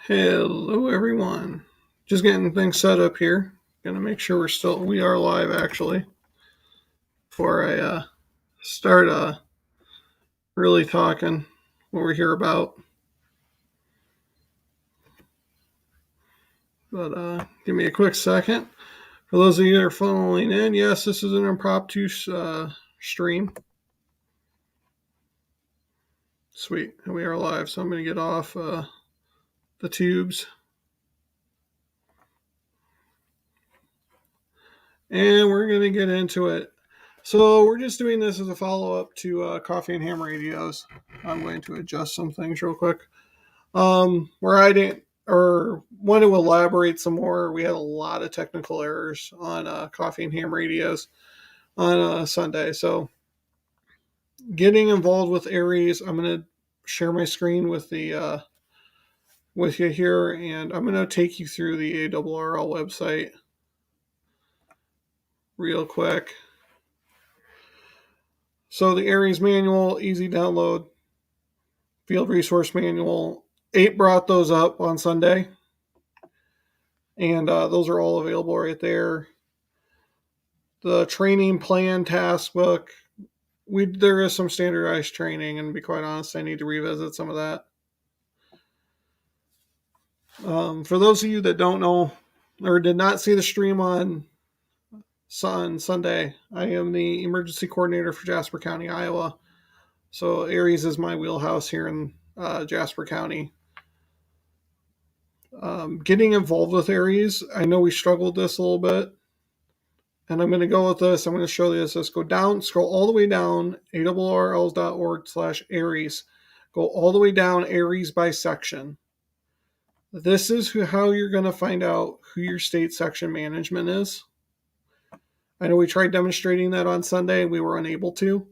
Hello, everyone. Just getting things set up here. Gonna make sure we are live actually before I start really talking what we're here about. But give me a quick second. For those of you that are following in, yes, this is an impromptu stream. Sweet, and we are live. So I'm gonna get off the tubes, and we're gonna get into it. So we're just doing this as a follow up to Coffee and Ham Radios. I'm going to adjust some things real quick. Where I didn't or want to elaborate some more, we had a lot of technical errors on Coffee and Ham Radios on Sunday. So getting involved with ARES, I'm going to share my screen with you here, and I'm going to take you through the ARRL website real quick. So the ARES manual, easy download, field resource manual. 8 brought those up on Sunday, and those are all available right there. The training plan task book, there is some standardized training, and to be quite honest, I need to revisit some of that. For those of you that don't know or did not see the stream on Sunday, I am the emergency coordinator for Jasper County, Iowa. So ARES is my wheelhouse here in Jasper County. Getting involved with ARES, I know we struggled this a little bit, and I'm going to go with this. I'm going to show you this. Let's go down, scroll all the way down, arrls.org/ARES. Go all the way down, ARES by section. This is how you're going to find out who your state section management is. I know we tried demonstrating that on Sunday. We were unable to.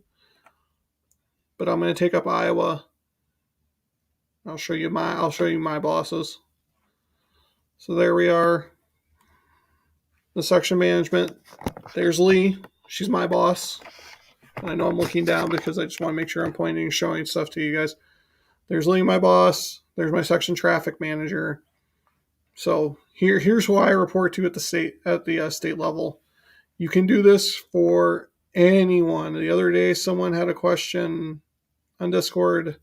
But I'm going to take up Iowa. I'll show you my bosses. So there we are. The section management. There's Lee. She's my boss. I know I'm looking down because I just want to make sure I'm pointing and showing stuff to you guys. There's Lee, my boss. There's my section traffic manager. So here's who I report to at the state level. You can do this for anyone. The other day, someone had a question on Discord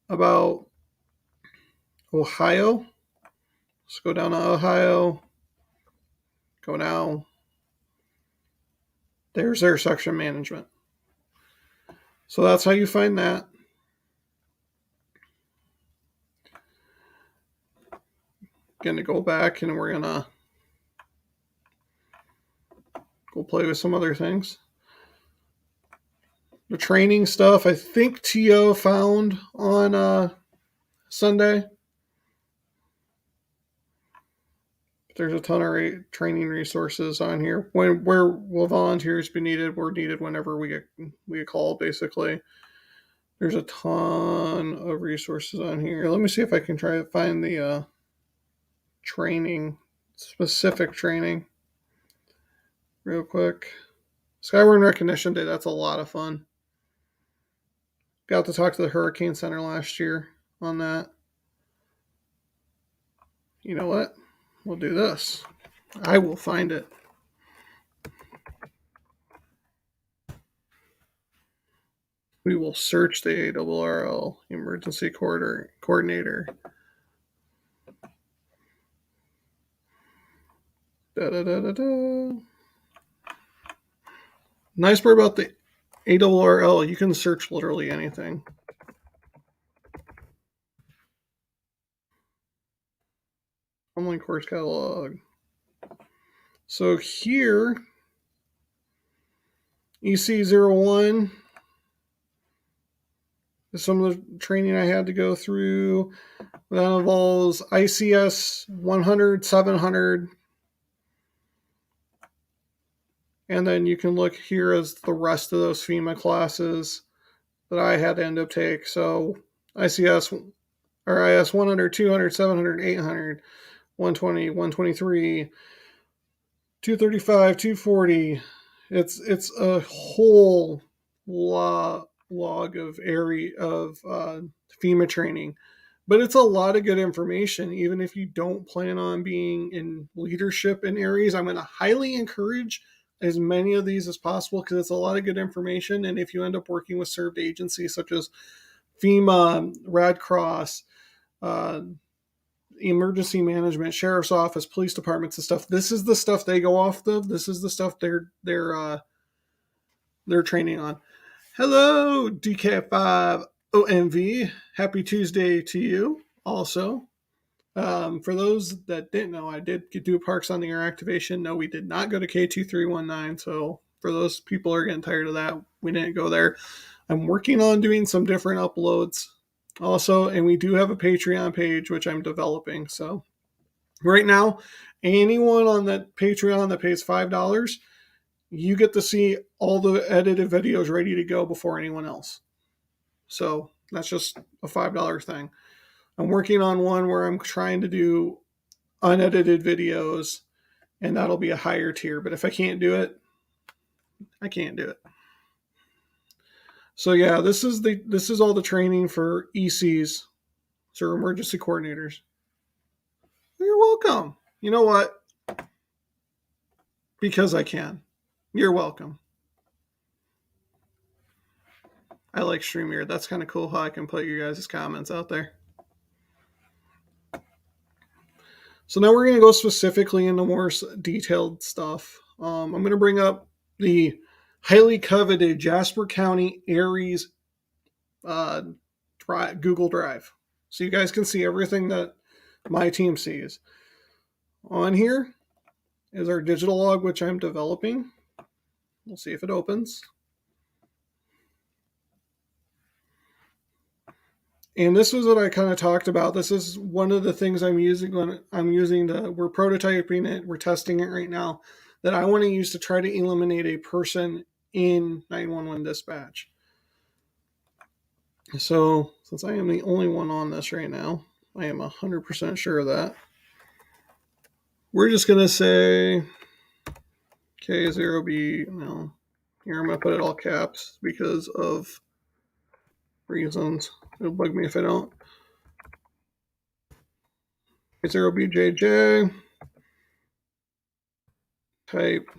about Ohio. Let's go down to Ohio. Go now. There's their section management. So that's how you find that. Going to go back and we're going to go play with some other things. The training stuff, I think Tio found on Sunday. There's a ton of training resources on here. Where will volunteers be needed? We're needed whenever we get called, basically. There's a ton of resources on here. Let me see if I can try to find the specific training real quick. Skywarn Recognition Day, that's a lot of fun. Got to talk to the Hurricane Center last year on that. You know what? We'll do this. I will find it. We will search the ARRL Emergency Coordinator. Nice part about the ARRL, you can search literally anything. Online course catalog. So here, EC01 is some of the training I had to go through. That involves ICS 100, 700. And then you can look here as the rest of those FEMA classes that I had to end up take. So ICS or IS 100, 200, 700, 800, 120, 123, 235, 240. It's a whole log of FEMA training. But it's a lot of good information. Even if you don't plan on being in leadership in ARES, I'm going to highly encourage as many of these as possible because it's a lot of good information. And if you end up working with served agencies such as FEMA, Red Cross, uh, emergency management, sheriff's office, police departments, and stuff, this is the stuff they go off of. This is the stuff they're training on. Hello, DK5 OMV. Happy Tuesday to you. Also, for those that didn't know, I did do Parks on the Air activation. No, we did not go to K2319. So for those people who are getting tired of that, we didn't go there. I'm working on doing some different uploads also, and we do have a Patreon page which I'm developing. So right now, anyone on that Patreon that pays $5, you get to see all the edited videos ready to go before anyone else. So that's just a $5 thing. I'm working on one where I'm trying to do unedited videos, and that'll be a higher tier. But if I can't do it, I can't do it. So yeah, this is all the training for ECs, so emergency coordinators. You're welcome. You know what? Because I can. You're welcome. I like StreamYard. That's kind of cool how I can put your guys' comments out there. So now we're going to go specifically into more detailed stuff. I'm going to bring up the highly coveted Jasper County ARES Google Drive. So you guys can see everything that my team sees. On here is our digital log, which I'm developing. We'll see if it opens. And this was what I kind of talked about. This is one of the things I'm using we're prototyping it, we're testing it right now, that I want to use to try to eliminate a person in 911 dispatch. So since I am the only one on this right now, I am 100% sure of that. We're just going to say K0B, no, here I'm going to put it all caps because of reasons. It'll bug me if I don't. K0BJJ. Type.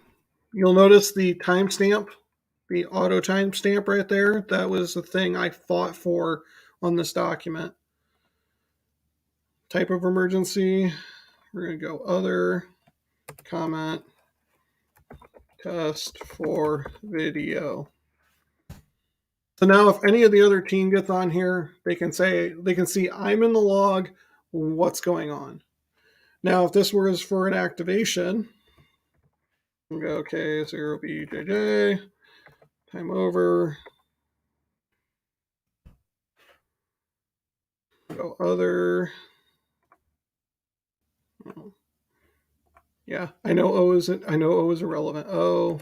You'll notice the timestamp, the auto timestamp right there. That was the thing I fought for on this document. Type of emergency. We're going to go other, comment, test for video. So now if any of the other team gets on here, they can see I'm in the log, what's going on. Now, if this was for an activation, we'll go, okay, 0BJJ, time over, go other. Yeah, I know O is irrelevant. O,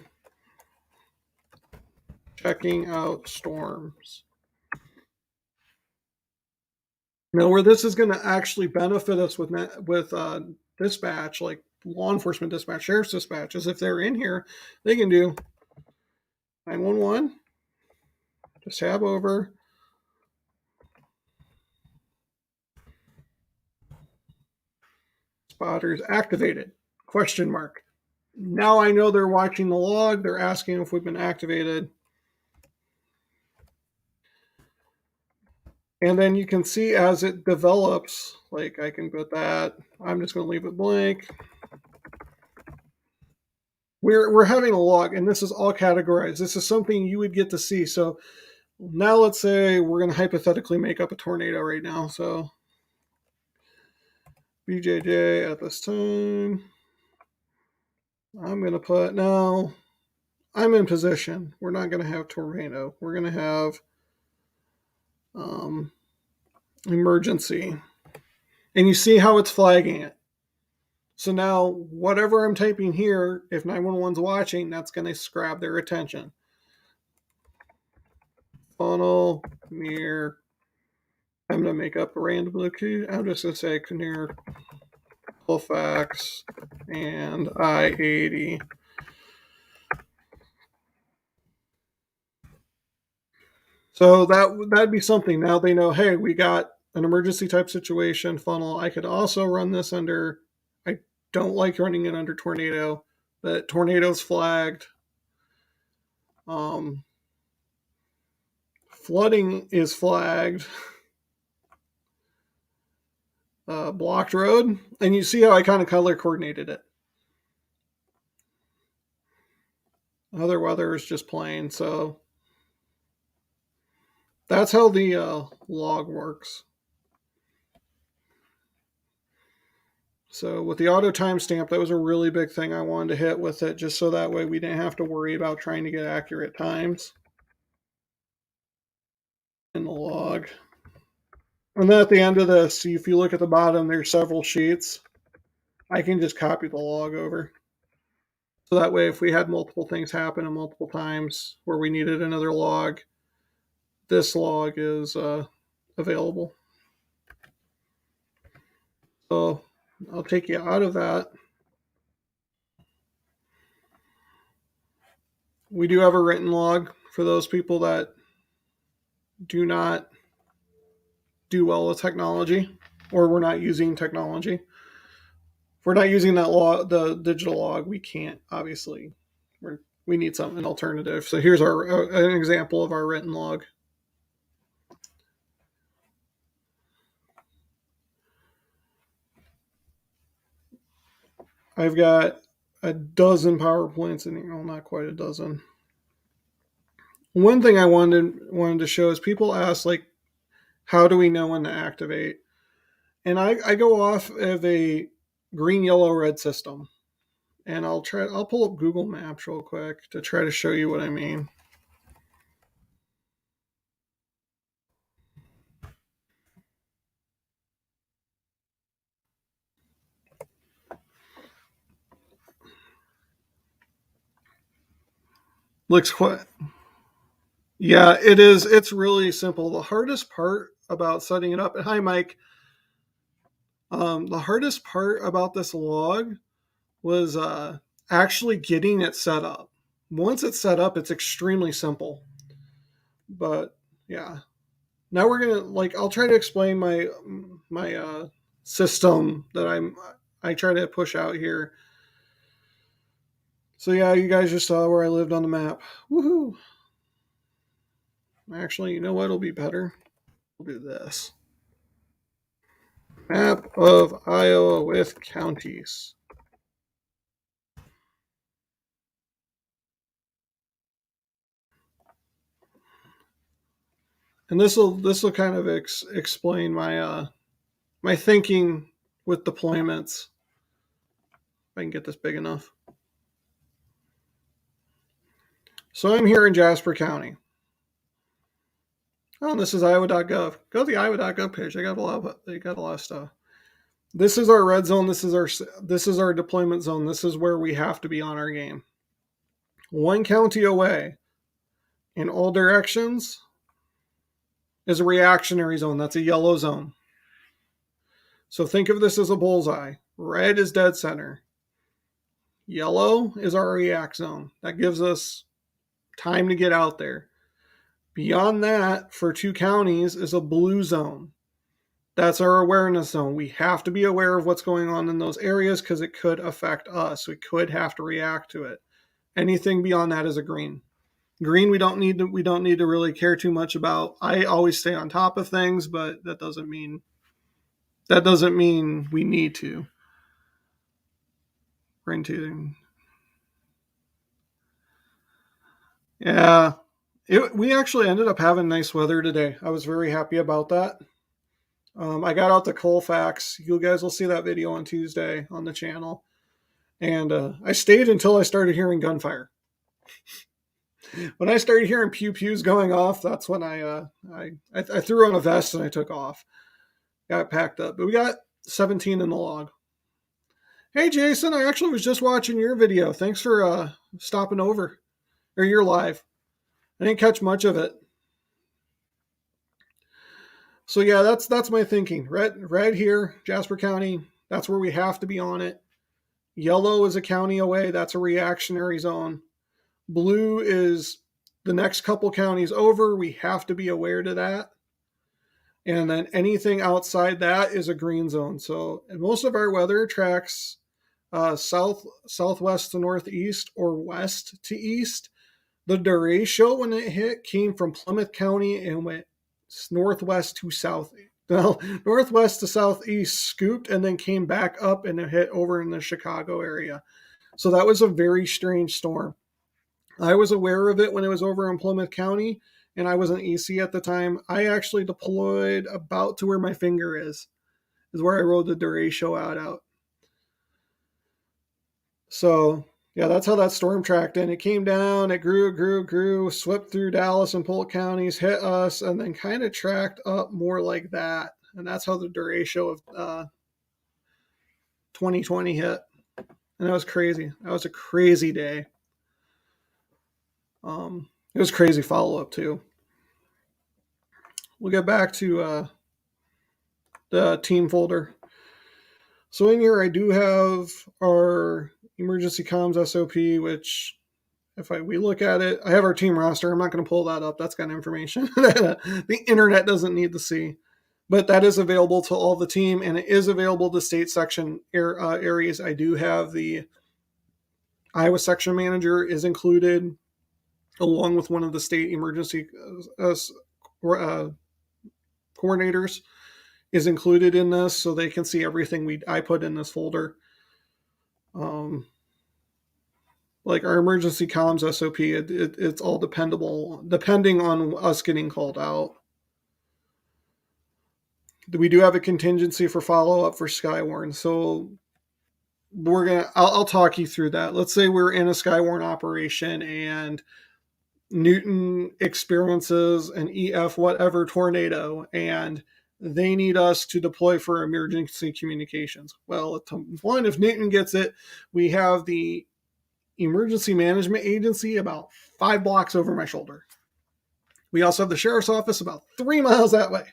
checking out storms. Now, where this is going to actually benefit us with dispatch, like law enforcement dispatch, sheriff's dispatch, is if they're in here, they can do 911, just tab over, spotters activated, question mark. Now I know they're watching the log, they're asking if we've been activated. And then you can see as it develops, like I can put that, I'm just going to leave it blank. We're having a log, and this is all categorized. This is something you would get to see. So now let's say we're going to hypothetically make up a tornado right now. So BJJ at this time. I'm going to put, now I'm in position. We're not going to have tornado. We're going to have emergency. And you see how it's flagging it. So now whatever I'm typing here, if 911's watching, that's going to grab their attention. Funnel, near, I'm going to make up a random location. I'm just going to say near Colfax and I-80. So that'd be something. Now they know, hey, we got an emergency type situation funnel. I could also run this under, I don't like running it under tornado, but tornado's flagged. Flooding is flagged. Blocked road. And you see how I kind of color coordinated it. Other weather is just plain. So that's how the log works. So with the auto timestamp, that was a really big thing I wanted to hit with it, just so that way we didn't have to worry about trying to get accurate times in the log. And then at the end of this, if you look at the bottom, there's several sheets. I can just copy the log over. So that way, if we had multiple things happen at multiple times where we needed another log, this log is available. So I'll take you out of that. We do have a written log for those people that do not do well with technology, or we're not using technology. If we're not using that log, the digital log, we can't, obviously. We need an alternative. So here's an example of our written log. I've got a dozen PowerPoints in here. Well, not quite a dozen. One thing I wanted to show is people ask, like, how do we know when to activate? And I go off of a green, yellow, red system. And I'll pull up Google Maps real quick to try to show you what I mean. Looks quite. Yeah, it is. It's really simple. The hardest part about setting it up, and hi, Mike. The hardest part about this log was actually getting it set up. Once it's set up, it's extremely simple. But yeah, now we're gonna I'll try to explain my system that I try to push out here. So yeah, you guys just saw where I lived on the map. Woohoo! Actually, you know what? It'll be better. We'll do this. Map of Iowa with counties. And this will kind of explain my my thinking with deployments. If I can get this big enough. So I'm here in Jasper County. Oh, this is iowa.gov. Go to the iowa.gov page. They got a lot of stuff. This is our red zone. This is our deployment zone. This is where we have to be on our game. One county away in all directions is a reactionary zone. That's a yellow zone. So think of this as a bullseye. Red is dead center. Yellow is our react zone. That gives us time to get out there. Beyond that, for 2 counties, is a blue zone. That's our awareness zone. We have to be aware of what's going on in those areas because it could affect us. We could have to react to it. Anything beyond that is a green. Green, we don't need to really care too much about. I always stay on top of things, but that doesn't mean we need to. We're into. Yeah, we actually ended up having nice weather today. I was very happy about that. I got out to Colfax. You guys will see that video on Tuesday on the channel. And I stayed until I started hearing gunfire. When I started hearing pew pews going off, that's when I threw on a vest and I took off. Got packed up. But we got 17 in the log. Hey, Jason, I actually was just watching your video. Thanks for stopping over. Or your live. I didn't catch much of it. So yeah, that's my thinking. Red here, Jasper County. That's where we have to be on it. Yellow is a county away. That's a reactionary zone. Blue is the next couple counties over. We have to be aware to that. And then anything outside that is a green zone. So most of our weather tracks southwest to northeast or west to east. The derecho when it hit came from Plymouth County and went northwest to south. Well, northwest to southeast, scooped, and then came back up and it hit over in the Chicago area. So that was a very strange storm. I was aware of it when it was over in Plymouth County, and I was an EC at the time. I actually deployed about to where my finger is where I rode the derecho out. So yeah, that's how that storm tracked in. It came down, it grew, swept through Dallas and Polk counties, hit us, and then kind of tracked up more like that. And that's how the derecho of 2020 hit. And that was crazy. That was a crazy day. It was crazy follow up too. We'll get back to the team folder. So in here, I do have our emergency comms SOP, which if we look at it, I have our team roster. I'm not going to pull that up. That's kind of information the internet doesn't need to see. But that is available to all the team, and it is available to state section areas. I do have the Iowa section manager is included, along with one of the state emergency coordinators is included in this, so they can see everything I put in this folder. Like our emergency comms SOP, it's all depending on us getting called out. We do have a contingency for follow-up for Skywarn. So I'll talk you through that. Let's say we're in a Skywarn operation and Newton experiences an EF whatever tornado and they need us to deploy for emergency communications. Well, one, if Newton gets it, we have the emergency management agency about 5 blocks over my shoulder. We also have the sheriff's office about 3 miles that way.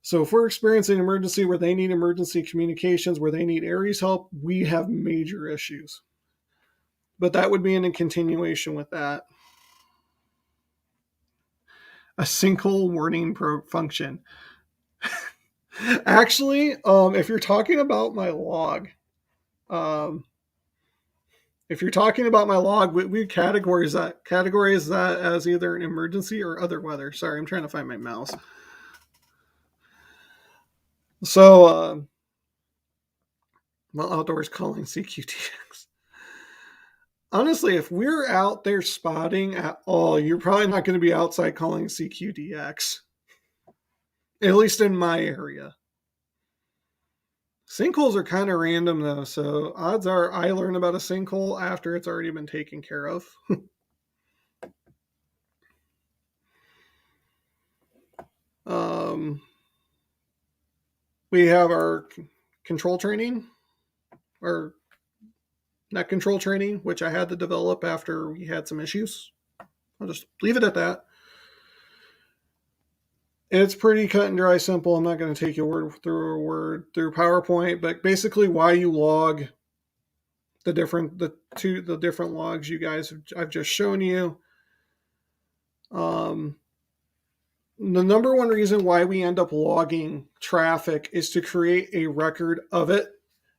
So if we're experiencing an emergency where they need emergency communications, where they need ARES help, we have major issues. But that would be in a continuation with that. A sinkhole warning function. Actually, if you're talking about my log, we categorize that as either an emergency or other weather. Sorry, I'm trying to find my mouse. So, outdoors calling CQTX. Honestly, if we're out there spotting at all, you're probably not going to be outside calling CQDX. At least in my area. Sinkholes are kind of random though, so odds are I learn about a sinkhole after it's already been taken care of. We have our control training, or net control training, which I had to develop after we had some issues. I'll just leave it at that. It's pretty cut and dry, simple. I'm not going to take you word through PowerPoint, but basically why you log the different logs you guys I've just shown you. The number one reason why we end up logging traffic is to create a record of it.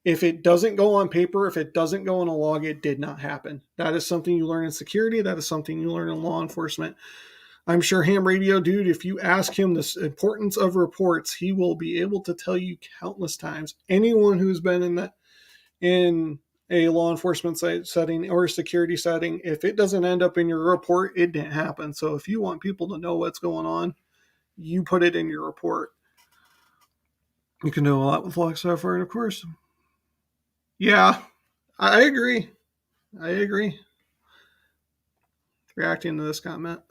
If it doesn't go on paper, if it doesn't go in a log, it did not happen. That is something you learn in security. That is something you learn in law enforcement. I'm sure Ham Radio Dude, if you ask him the importance of reports, he will be able to tell you countless times. Anyone who's been in a law enforcement setting or a security setting, if it doesn't end up in your report, it didn't happen. So if you want people to know what's going on, you put it in your report. You can do a lot with log software, and of course, yeah, I agree. Reacting to this comment.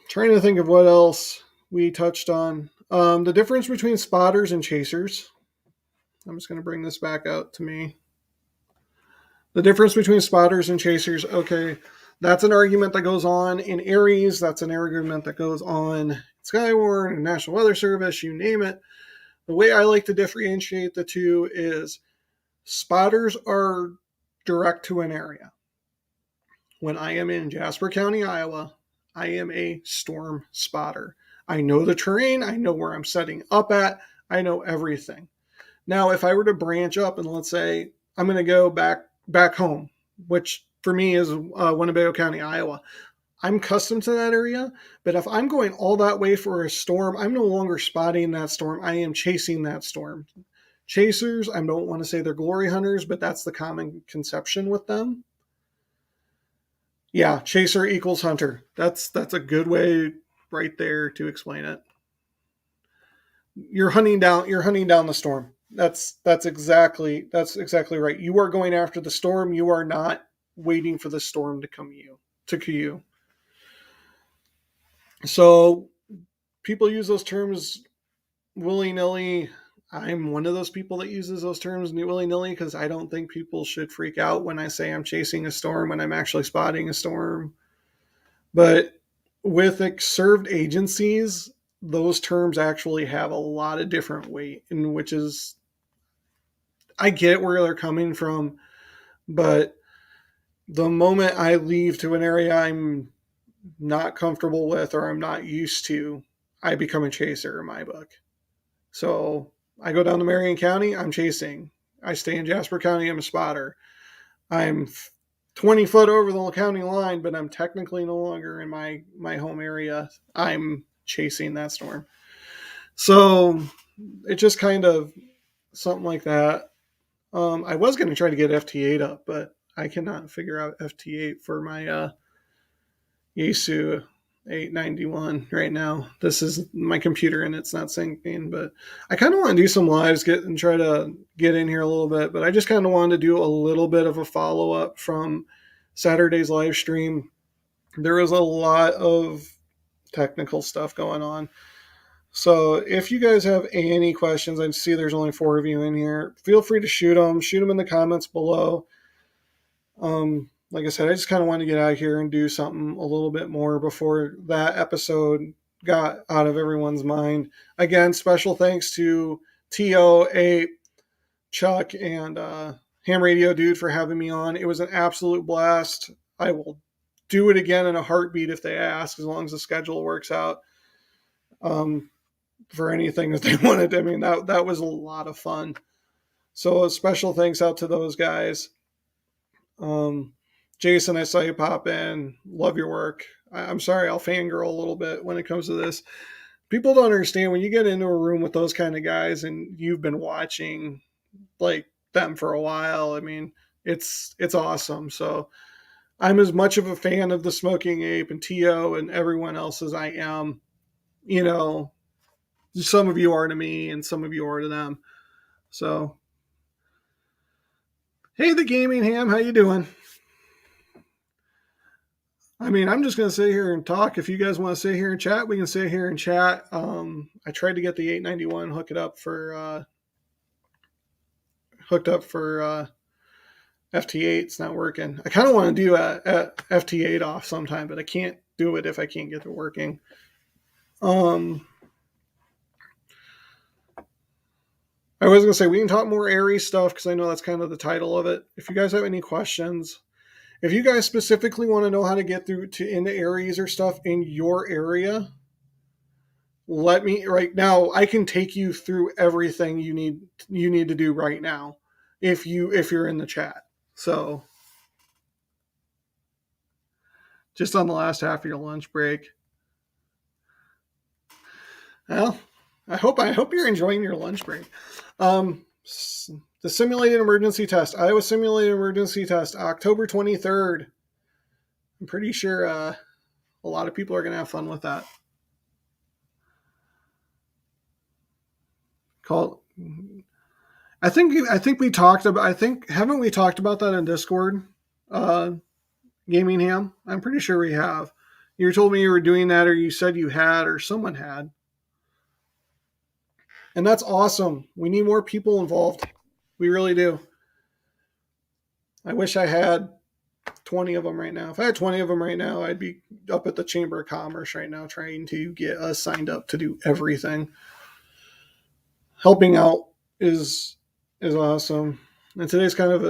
Trying to think of what else we touched on. The difference between spotters and chasers. I'm just going to bring this back out to me. The difference between spotters and chasers. Okay, that's an argument that goes on in ARES. That's an argument that goes on in Skywarn and National Weather Service, you name it. The way I like to differentiate the two is spotters are direct to an area, when I am in Jasper County, Iowa, I am a storm spotter. I know the terrain, I know where I'm setting up at, I know everything. Now, if I were to branch up and let's say I'm going to go back home, which for me is Winnebago County, Iowa, I'm accustomed to that area. But if I'm going all that way for a storm, I'm no longer spotting that storm. I am chasing that storm. Chasers, I don't want to say they're glory hunters, but that's the common conception with them. Yeah, chaser equals hunter. That's a good way right there to explain it. You're hunting down the storm. That's exactly right. You are going after the storm. You are not waiting for the storm to come to you. So people use those terms willy-nilly. I'm one of those people that uses those terms willy-nilly because I don't think people should freak out when I say I'm chasing a storm when I'm actually spotting a storm. But with served agencies, those terms actually have a lot of different weight, and which is, I get where they're coming from, but the moment I leave to an area I'm not comfortable with or I'm not used to, I become a chaser in my book. So I go down to Marion County, I'm chasing. I stay in Jasper County, I'm a spotter. I'm 20 foot over the county line, but I'm technically no longer in my home area. I'm chasing that storm. So it just kind of something like that. I was going to try to get FT8 up, but I cannot figure out FT8 for my Yaesu 891 right now. This is my computer and it's not syncing, but I kind of want to do some lives and try to get in here a little bit, but I just kind of wanted to do a little bit of a follow-up from Saturday's live stream. There was a lot of technical stuff going on. So if you guys have any questions, I see there's only 4 of you in here. Feel free to shoot them in the comments below. Like I said, I just kind of wanted to get out here and do something a little bit more before that episode got out of everyone's mind. Again, special thanks to TO8, Chuck, and Ham Radio Dude for having me on. It was an absolute blast. I will do it again in a heartbeat if they ask, as long as the schedule works out. For anything that they wanted. I mean, that was a lot of fun. So a special thanks out to those guys. Jason, I saw you pop in. Love your work. I'm sorry, I'll fangirl a little bit when it comes to this. People don't understand when you get into a room with those kind of guys and you've been watching like them for a while. I mean, it's awesome. So I'm as much of a fan of the Smoking Ape and TO and everyone else as I am. You know, some of you are to me and some of you are to them. So, hey, the Gaming Ham, how you doing? I mean, I'm just going to sit here and talk. If you guys want to sit here and chat, we can sit here and chat. I tried to get the 891 hooked up for FT8. It's not working. I kind of want to do a FT8 off sometime, but I can't do it if I can't get it working. I was going to say we can talk more ARES stuff because I know that's kind of the title of it. If you guys have any questions, if you guys specifically want to know how to get through to into ARES or stuff in your area, let me right now. I can take you through everything you need to do right now if you're in the chat. So just on the last half of your lunch break. Well, I hope you're enjoying your lunch break. The simulated emergency test, Iowa simulated emergency test, October 23rd. I'm pretty sure a lot of people are going to have fun with that. I think we talked about. Haven't we talked about that in Discord? Gaming Ham. I'm pretty sure we have. You told me you were doing that, or you said you had, or someone had. And that's awesome. We need more people involved. We really do. I wish I had 20 of them right now. If I had 20 of them right now, I'd be up at the Chamber of Commerce right now trying to get us signed up to do everything. Helping out is awesome. And today's kind of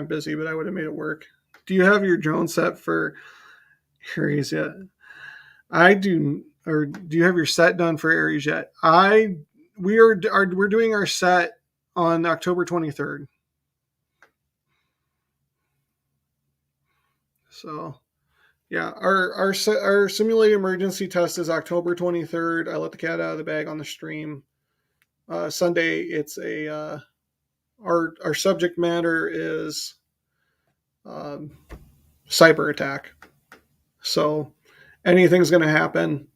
busy, but I would have made it work. Do you have your drone set for ARES yet? I do. Or do you have your set done for ARES yet? We're doing our set on October 23rd. So yeah, our simulated emergency test is October 23rd. I let the cat out of the bag on the stream. Sunday, it's our subject matter is cyber attack. So anything's going to happen.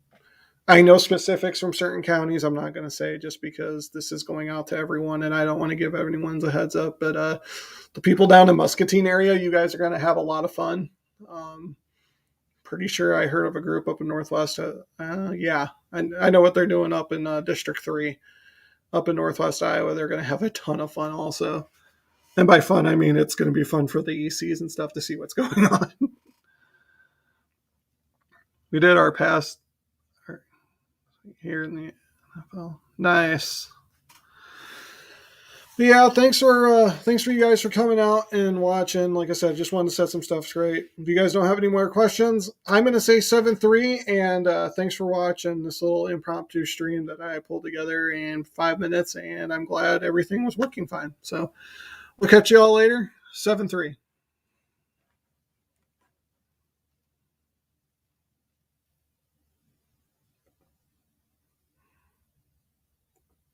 I know specifics from certain counties. I'm not going to say just because this is going out to everyone, and I don't want to give everyone's a heads up. But the people down in Muscatine area, you guys are going to have a lot of fun. Pretty sure I heard of a group up in Northwest. Yeah, I know what they're doing up in District 3, up in Northwest Iowa. They're going to have a ton of fun also. And by fun, I mean it's going to be fun for the ECs and stuff to see what's going on. We did our past here in the NFL. Nice. But yeah, thanks for you guys for coming out and watching. Like I said, just wanted to set some stuff straight. If you guys don't have any more questions, I'm going to say 7-3, and thanks for watching this little impromptu stream that I pulled together in 5 minutes, and I'm glad everything was working fine. So we'll catch you all later. 7-3.